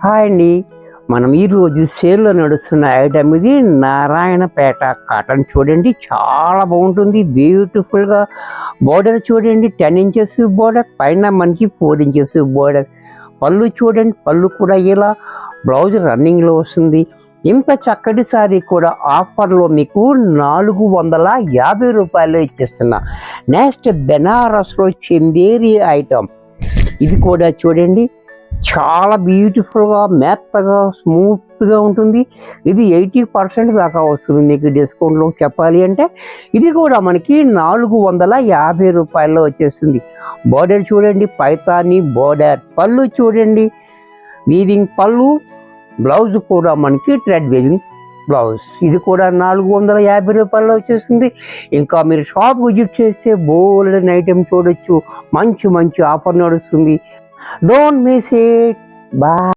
Hi అండి. మనం ఈరోజు సేల్లో నడుస్తున్న ఐటమ్ ఇది నారాయణపేట కాటన్ చూడండి, చాలా బాగుంటుంది. బ్యూటిఫుల్గా బోర్డర్ చూడండి, 10 ఇంచెస్ బోర్డర్, పైన మనకి 4 ఇంచెస్ బోర్డర్. పళ్ళు చూడండి, పళ్ళు కూడా ఇలా, బ్లౌజ్ రన్నింగ్లో వస్తుంది. ఇంత చక్కటి సారీ కూడా ఆఫర్లో మీకు 450 రూపాయలు ఇచ్చేస్తున్నా. నెక్స్ట్ బెనారస్లో చందేరి ఐటమ్, ఇది కూడా చూడండి, చాలా బ్యూటిఫుల్గా, మెత్తగా, స్మూత్గా ఉంటుంది. ఇది 80% దాకా వస్తుంది మీకు డిస్కౌంట్లో చెప్పాలి అంటే. ఇది కూడా మనకి 450 రూపాయల్లో వచ్చేస్తుంది. బోర్డర్ చూడండి, పైతాని బోర్డర్. పళ్ళు చూడండి, వీవింగ్ పళ్ళు, బ్లౌజ్ కూడా మనకి థ్రెడ్ వీవింగ్ బ్లౌజ్. ఇది కూడా 450 రూపాయల్లో వచ్చేస్తుంది. ఇంకా మీరు షాప్ విజిట్ చేస్తే బోల్డ్ ఐటమ్ చూడొచ్చు. మంచి మంచి ఆఫర్ నడుస్తుంది. Don't miss it. Bye.